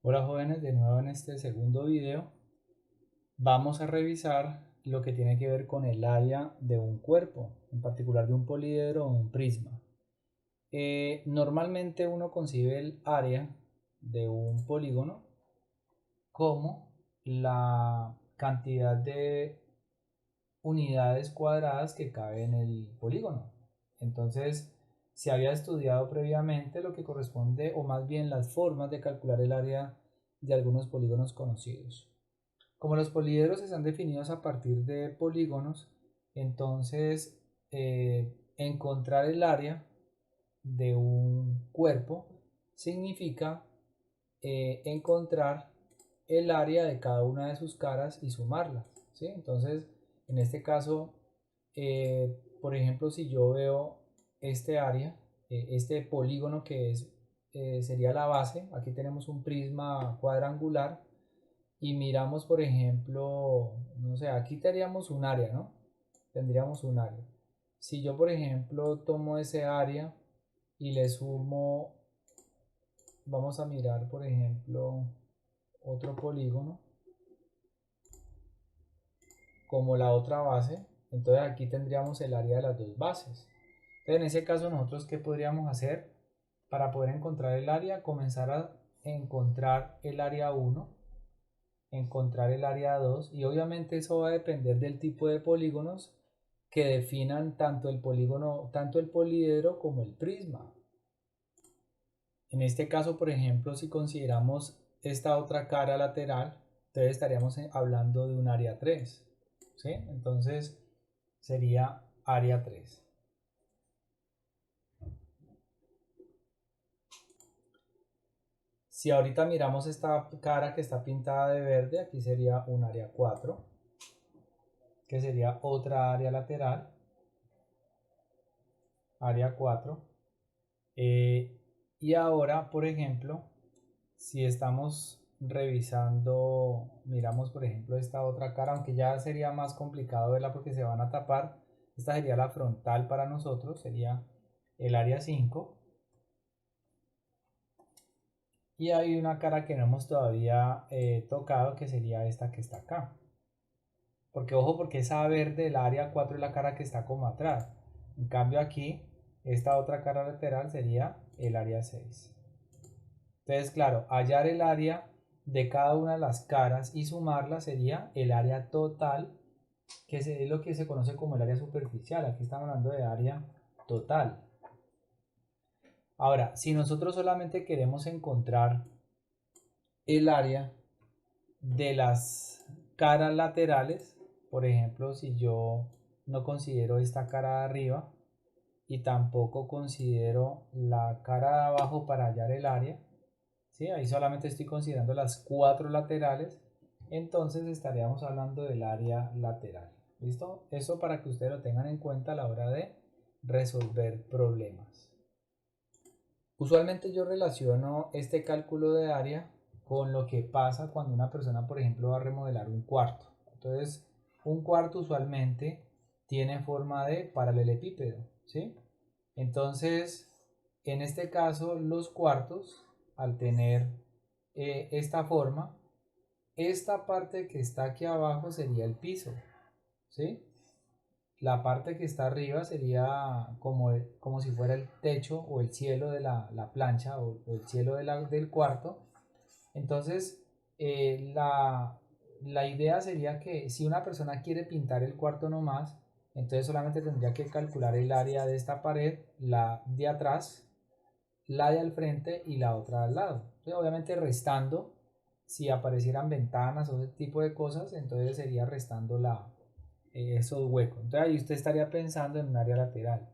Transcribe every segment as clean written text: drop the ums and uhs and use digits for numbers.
Hola jóvenes, de nuevo en este segundo video vamos a revisar lo que tiene que ver con el área de un cuerpo, en particular de un poliedro o un prisma. Normalmente uno concibe el área de un polígono como la cantidad de unidades cuadradas que cabe en el polígono. Entonces, se había estudiado previamente lo que corresponde, o más bien las formas de calcular el área de algunos polígonos conocidos. Como los poliedros están definidos a partir de polígonos, entonces encontrar el área de un cuerpo significa encontrar el área de cada una de sus caras y sumarlas, ¿sí? Entonces, en este caso, por ejemplo, si yo veo este área, este polígono que sería la base, aquí tenemos un prisma cuadrangular y miramos, por ejemplo, no sé, aquí tendríamos un área, ¿no? Tendríamos un área. Si yo, por ejemplo, tomo ese área y le sumo, vamos a mirar, por ejemplo, otro polígono como la otra base, entonces aquí tendríamos el área de las dos bases. Entonces, en ese caso, nosotros, ¿qué podríamos hacer para poder encontrar el área? Comenzar a encontrar el área 1, encontrar el área 2 y obviamente eso va a depender del tipo de polígonos que definan tanto el polígono, tanto el poliedro como el prisma. En este caso, por ejemplo, si consideramos esta otra cara lateral, entonces estaríamos hablando de un área 3, ¿sí? Entonces sería área 3. Si ahorita miramos esta cara que está pintada de verde, aquí sería un área 4, que sería otra área lateral, área 4. Y ahora, por ejemplo, si estamos revisando, miramos por ejemplo esta otra cara, aunque ya sería más complicado verla porque se van a tapar, esta sería la frontal para nosotros, sería el área 5. Y hay una cara que no hemos todavía tocado, que sería esta que está acá. Porque ojo, porque esa verde, el área 4 es la cara que está como atrás. En cambio aquí, esta otra cara lateral sería el área 6. Entonces, claro, hallar el área de cada una de las caras y sumarla sería el área total, que es lo que se conoce como el área superficial. Aquí estamos hablando de área total. Ahora, si nosotros solamente queremos encontrar el área de las caras laterales, por ejemplo, si yo no considero esta cara de arriba y tampoco considero la cara de abajo para hallar el área, ¿sí? Ahí solamente estoy considerando las cuatro laterales, entonces estaríamos hablando del área lateral. ¿Listo? Eso para que ustedes lo tengan en cuenta a la hora de resolver problemas. Usualmente yo relaciono este cálculo de área con lo que pasa cuando una persona, por ejemplo, va a remodelar un cuarto. Entonces, un cuarto usualmente tiene forma de paralelepípedo, ¿sí? Entonces, en este caso, los cuartos, al tener esta forma, esta parte que está aquí abajo sería el piso, ¿sí? La parte que está arriba sería como si fuera el techo o el cielo de la plancha o el cielo del cuarto. Entonces, la idea sería que si una persona quiere pintar el cuarto nomás, entonces solamente tendría que calcular el área de esta pared, la de atrás, la de al frente y la otra al lado. Entonces, obviamente restando, si aparecieran ventanas o ese tipo de cosas, entonces sería restando esos huecos. Entonces ahí usted estaría pensando en un área lateral.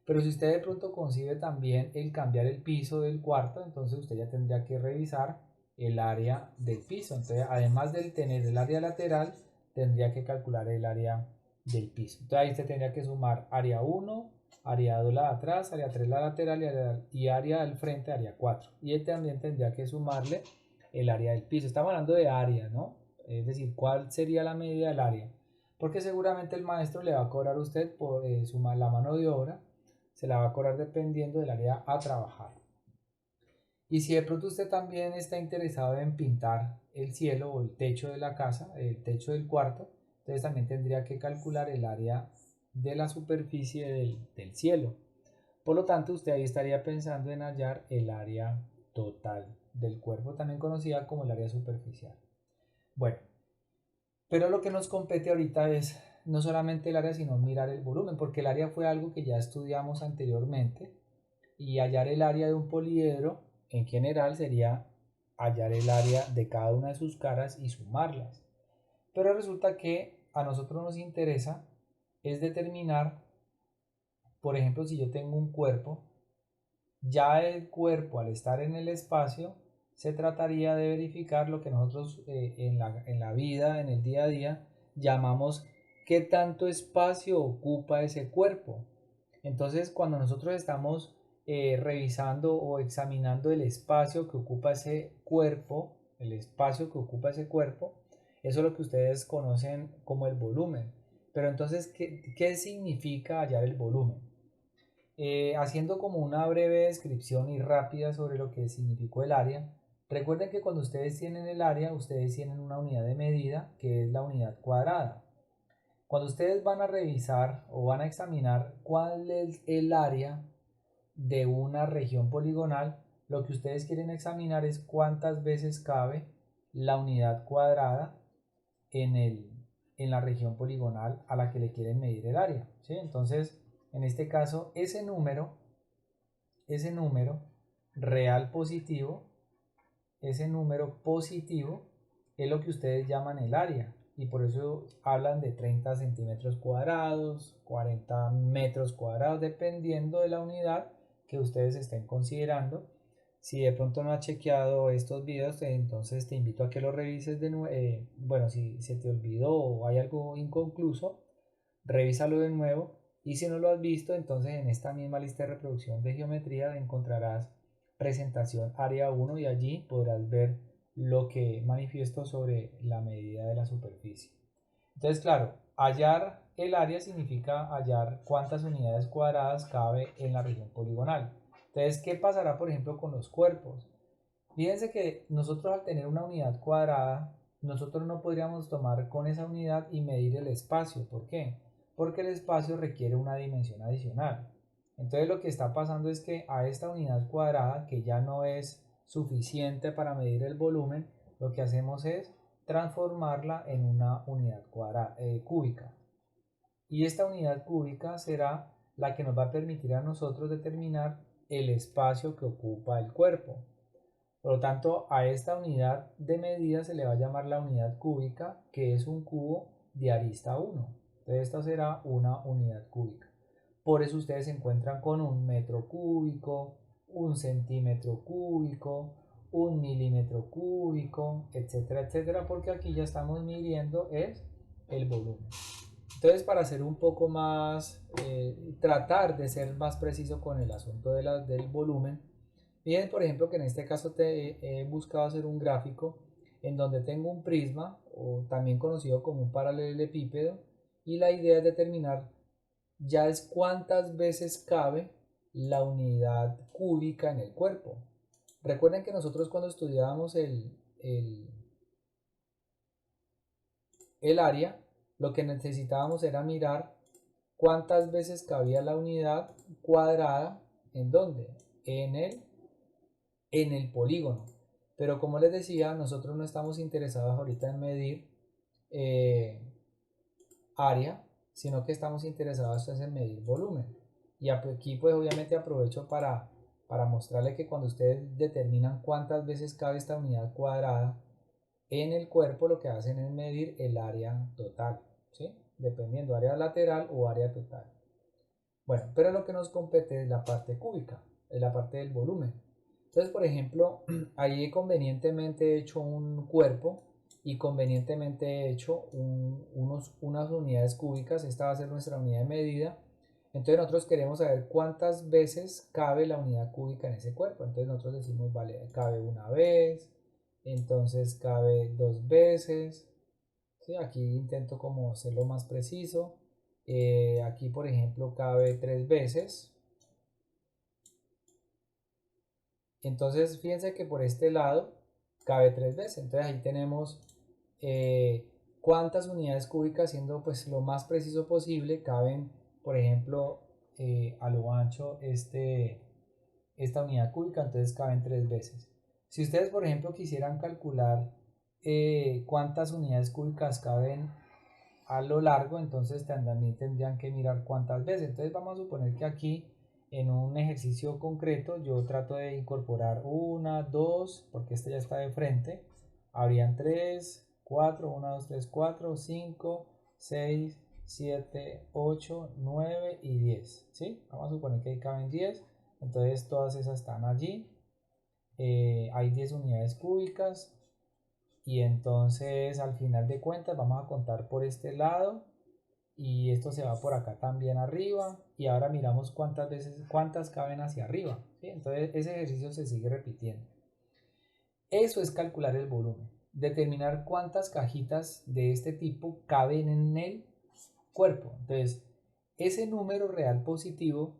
Pero si usted de pronto concibe también el cambiar el piso del cuarto, entonces usted ya tendría que revisar el área del piso. Entonces, además de tener el área lateral, tendría que calcular el área del piso. Entonces ahí usted tendría que sumar área 1, área 2 la de atrás, área 3 la lateral y área del frente, área 4. Y él también tendría que sumarle el área del piso. Estamos hablando de área, ¿no? Es decir, ¿cuál sería la medida del área? Porque seguramente el maestro le va a cobrar a usted por sumar la mano de obra, se la va a cobrar dependiendo del área a trabajar. Y si de pronto usted también está interesado en pintar el cielo o el techo de la casa, el techo del cuarto, entonces también tendría que calcular el área de la superficie del cielo. Por lo tanto, usted ahí estaría pensando en hallar el área total del cuerpo, también conocida como el área superficial. Bueno, pero lo que nos compete ahorita es no solamente el área, sino mirar el volumen, porque el área fue algo que ya estudiamos anteriormente, y hallar el área de un poliedro en general sería hallar el área de cada una de sus caras y sumarlas. Pero resulta que a nosotros nos interesa es determinar, por ejemplo, si yo tengo un cuerpo, ya el cuerpo al estar en el espacio, se trataría de verificar lo que nosotros en la vida, en el día a día, llamamos qué tanto espacio ocupa ese cuerpo. Entonces, cuando nosotros estamos revisando o examinando el espacio que ocupa ese cuerpo, el espacio que ocupa ese cuerpo, eso es lo que ustedes conocen como el volumen. Pero entonces, ¿qué significa hallar el volumen? Haciendo como una breve descripción y rápida sobre lo que significó el área, recuerden que cuando ustedes tienen el área, ustedes tienen una unidad de medida que es la unidad cuadrada. Cuando ustedes van a revisar o van a examinar cuál es el área de una región poligonal, lo que ustedes quieren examinar es cuántas veces cabe la unidad cuadrada en, en la región poligonal a la que le quieren medir el área, ¿sí? Entonces, en este caso, ese número real positivo, ese número positivo es lo que ustedes llaman el área, y por eso hablan de 30 centímetros cuadrados, 40 metros cuadrados, dependiendo de la unidad que ustedes estén considerando. Si de pronto no has chequeado estos videos, entonces te invito a que lo revises de nuevo. Bueno, si se te olvidó o hay algo inconcluso, revísalo de nuevo, y si no lo has visto, entonces en esta misma lista de reproducción de geometría encontrarás presentación área 1 y allí podrás ver lo que manifiesto sobre la medida de la superficie. Entonces, claro, hallar el área significa hallar cuántas unidades cuadradas cabe en la región poligonal. Entonces, ¿qué pasará, por ejemplo, con los cuerpos? Fíjense que nosotros, al tener una unidad cuadrada, nosotros no podríamos tomar con esa unidad y medir el espacio. ¿Por qué? Porque el espacio requiere una dimensión adicional. Entonces lo que está pasando es que a esta unidad cuadrada, que ya no es suficiente para medir el volumen, lo que hacemos es transformarla en una unidad cúbica. Y esta unidad cúbica será la que nos va a permitir a nosotros determinar el espacio que ocupa el cuerpo. Por lo tanto, a esta unidad de medida se le va a llamar la unidad cúbica, que es un cubo de arista 1. Entonces esta será una unidad cúbica. Por eso ustedes se encuentran con un metro cúbico, un centímetro cúbico, un milímetro cúbico, etcétera, etcétera, porque aquí ya estamos midiendo es el volumen. Entonces, para hacer un poco más, tratar de ser más preciso con el asunto del volumen, miren, por ejemplo, que en este caso he buscado hacer un gráfico en donde tengo un prisma, o también conocido como un paralelepípedo, y la idea es determinar ya es cuántas veces cabe la unidad cúbica en el cuerpo. Recuerden que nosotros, cuando estudiábamos el área, lo que necesitábamos era mirar cuántas veces cabía la unidad cuadrada. ¿En dónde? En el polígono. Pero como les decía, nosotros no estamos interesados ahorita en medir eh, área, sino que estamos interesados en medir volumen. Y aquí pues obviamente aprovecho para mostrarle que cuando ustedes determinan cuántas veces cabe esta unidad cuadrada en el cuerpo, lo que hacen es medir el área total, ¿sí? Dependiendo, área lateral o área total. Bueno, pero lo que nos compete es la parte cúbica, es la parte del volumen. Entonces, por ejemplo, ahí convenientemente he hecho un cuerpo y convenientemente he hecho unas unidades cúbicas. Esta va a ser nuestra unidad de medida. Entonces nosotros queremos saber cuántas veces cabe la unidad cúbica en ese cuerpo. Entonces nosotros decimos, vale, cabe una vez, entonces cabe dos veces. ¿Sí? Aquí intento como hacerlo más preciso. Aquí, por ejemplo, cabe tres veces. Entonces fíjense que por este lado cabe 3 veces. Entonces ahí tenemos cuántas unidades cúbicas, siendo pues lo más preciso posible, caben, por ejemplo, a lo ancho esta unidad cúbica, entonces caben 3 veces. Si ustedes, por ejemplo, quisieran calcular cuántas unidades cúbicas caben a lo largo, entonces también tendrían que mirar cuántas veces. Entonces vamos a suponer que aquí en un ejercicio concreto yo trato de incorporar una, dos, porque este ya está de frente. Habrían 3, 4, 1, 2, 3, 4, 5, 6, 7, 8, 9 y 10. ¿Sí? Vamos a suponer que ahí caben 10. Entonces todas esas están allí. Hay 10 unidades cúbicas. Y entonces al final de cuentas vamos a contar por este lado y esto se va por acá también arriba y ahora miramos cuántas caben hacia arriba, ¿sí? Entonces ese ejercicio se sigue repitiendo. Eso es calcular el volumen, determinar cuántas cajitas de este tipo caben en el cuerpo. Entonces ese número real positivo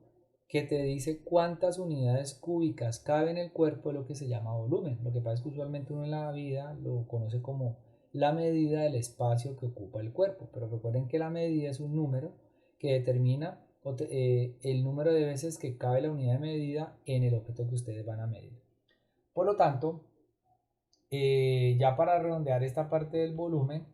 que te dice cuántas unidades cúbicas cabe en el cuerpo es lo que se llama volumen. Lo que pasa es que usualmente uno en la vida lo conoce como la medida del espacio que ocupa el cuerpo, pero recuerden que la medida es un número que determina el número de veces que cabe la unidad de medida en el objeto que ustedes van a medir. Por lo tanto, ya para redondear esta parte del volumen,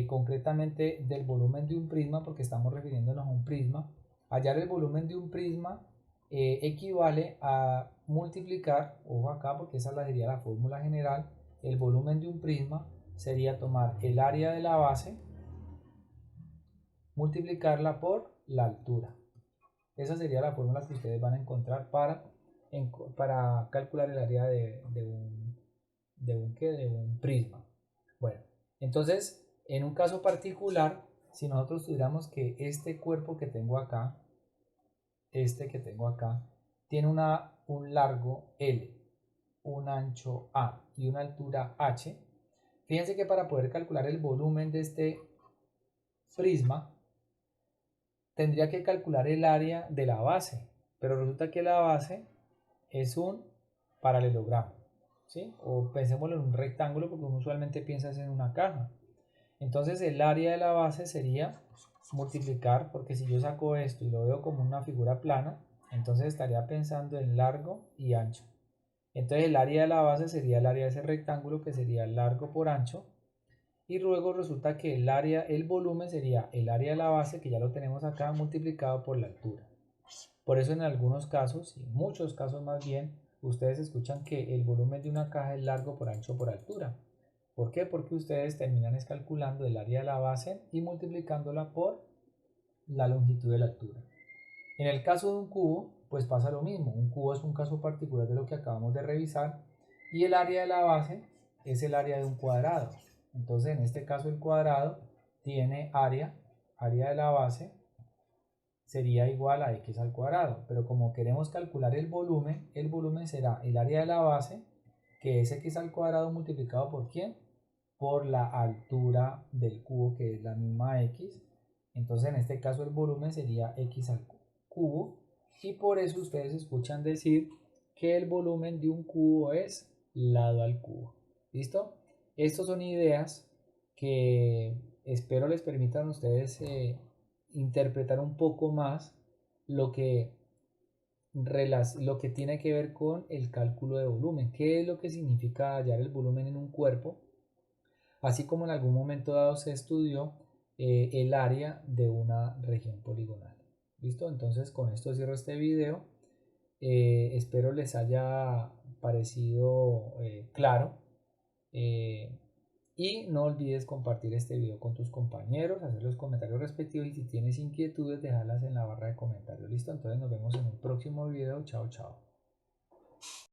concretamente del volumen de un prisma, porque estamos refiriéndonos a un prisma, hallar el volumen de un prisma equivale a multiplicar, ojo acá porque esa sería la fórmula general, el volumen de un prisma sería tomar el área de la base, multiplicarla por la altura. Esa sería la fórmula que ustedes van a encontrar para calcular el área de un prisma. Bueno, entonces, en un caso particular, si nosotros tuviéramos que este cuerpo que tengo acá, tiene un largo L, un ancho A y una altura H, fíjense que para poder calcular el volumen de este prisma, tendría que calcular el área de la base, pero resulta que la base es un paralelogramo, ¿sí? O pensémoslo en un rectángulo porque uno usualmente piensa en una caja. Entonces el área de la base sería multiplicar, porque si yo saco esto y lo veo como una figura plana, entonces estaría pensando en largo y ancho. Entonces el área de la base sería el área de ese rectángulo que sería largo por ancho. Y luego resulta que el volumen sería el área de la base, que ya lo tenemos acá, multiplicado por la altura. Por eso en algunos casos, y en muchos casos más bien, ustedes escuchan que el volumen de una caja es largo por ancho por altura. ¿Por qué? Porque ustedes terminan calculando el área de la base y multiplicándola por la longitud de la altura. En el caso de un cubo, pues pasa lo mismo. Un cubo es un caso particular de lo que acabamos de revisar y el área de la base es el área de un cuadrado. Entonces, en este caso el cuadrado tiene área de la base sería igual a x al cuadrado, pero como queremos calcular el volumen será el área de la base, que es x al cuadrado multiplicado por ¿quién? Por la altura del cubo, que es la misma x. Entonces en este caso el volumen sería x al cubo, y por eso ustedes escuchan decir que el volumen de un cubo es lado al cubo. ¿Listo? Estas son ideas que espero les permitan a ustedes interpretar un poco más lo que, lo que tiene que ver con el cálculo de volumen. ¿Qué es lo que significa hallar el volumen en un cuerpo? Así como en algún momento dado se estudió el área de una región poligonal. ¿Listo? Entonces con esto cierro este video. Espero les haya parecido claro. Y no olvides compartir este video con tus compañeros, hacer los comentarios respectivos y si tienes inquietudes, dejarlas en la barra de comentarios. ¿Listo? Entonces nos vemos en un próximo video. Chao, chao.